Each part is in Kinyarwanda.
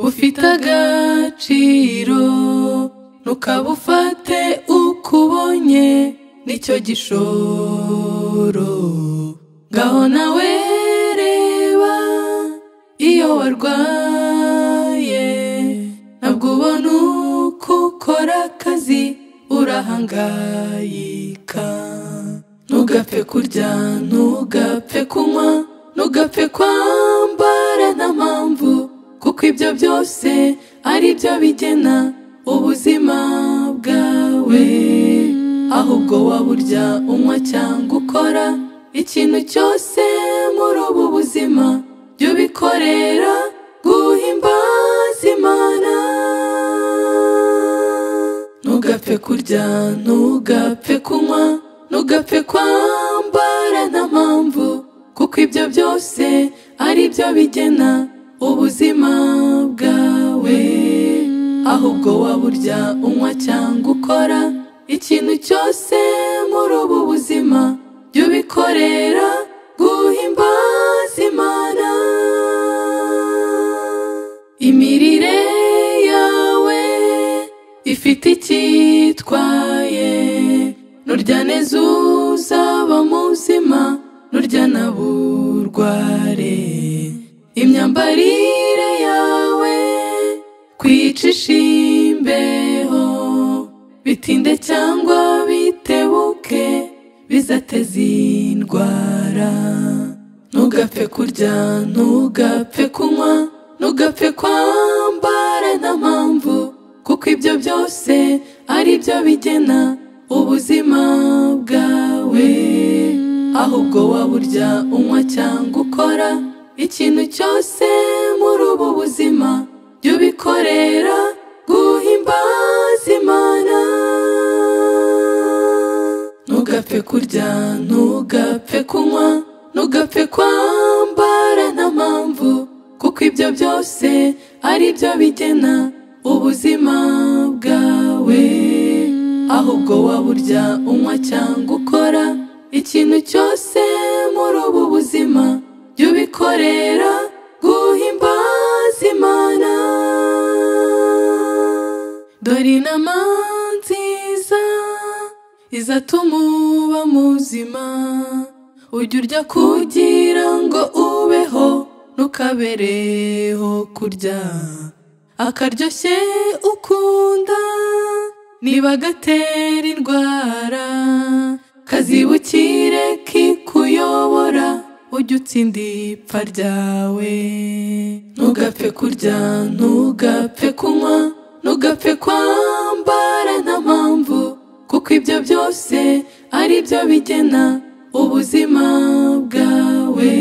bufite agaciro, ntukabufate uko ubonye, nicyo gishoro. Ngaho nawe reba, iyo warwaye ntabwo ubona uko ukora akazi, urahangayika. Ntugapfe kurya, ntugapfe kunywa, ntugapfe kwambara nta mpamvu, kuko ibyo byose ari byo bigena ubuzima bwawe. Ahubwo waburya unywa cyangwa ukora ikintu cyose muri ubu buzima, jya ubikorera guhimbaza Imana. Ntugapfe kurya, ntugapfe kunywa, ntugapfe kwambara nta mpamvu, kuko ibyo byose ari byo bigena ubuzima bwawe. Ahubwo waburya unywa cyangwa ukora ikintu cyose muri ubu buzima, jya ubikorera guhimbaza Imana. Imirire yawe ifite icyitwaye, nurya neza uzaba muzima, nurya naburware. Imyambarire yawe kwicisha imbeho, bitinde cyangwa bitebuke, bizateza indwara. Ntugapfe kurya, ntugapfe kunywa, ntugapfe kwambara nta mpamvu, kuko ibyo byose ari byo bigena ubuzima bwawe. Ahubwo waburya unywa cyangwa ukora ikintu cyose muri ubu buzima, jya ubikorera guhimbaza Imana. Ntugapfe kurya, ntugapfe kunywa, ntugapfe kwambara nta mpamvu, kuko ibyo byose ari byo bigena ubuzima bwawe. Ahubwo waburya unywa cyangwa ukora ikintu cyose muri ubu buzima, jya ubikorera guhimbaza Imana. Dore inama nziza izatuma uba muzima, ujya urya kugira ngo ubeho, ntukabereho kurya akaryoshye ukunda. Niba gatera indwara, kazibukire kikuyobora, ujya utsinda ipfa ryawe. Ntugapfe kurya, ntugapfe kunywa, ntugapfe kwambara nta mpamvu, kuko ibyo byose ari byo bigena ubuzima bwawe.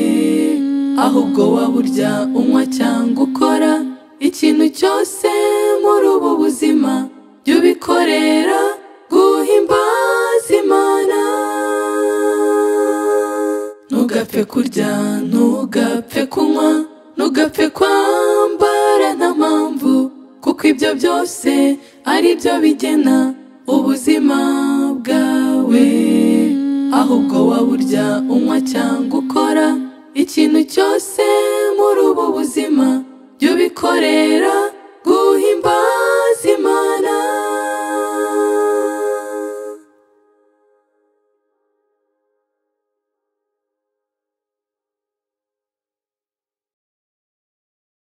Ahubwo waburya unywa cyangwa ukora ikintu cyose muri ubu buzima, jya ubikorera guhimbaza Imana. Ntugapfe kurya, ntugapfe kunywa, ntugapfe kwambara nta mpamvu, kuko ibyo byose ari byo bigena ubuzima bwawe. Ahubwo waburya unywa cyangwa ukora ikintu cyose muri ubu buzima, jya ubikorera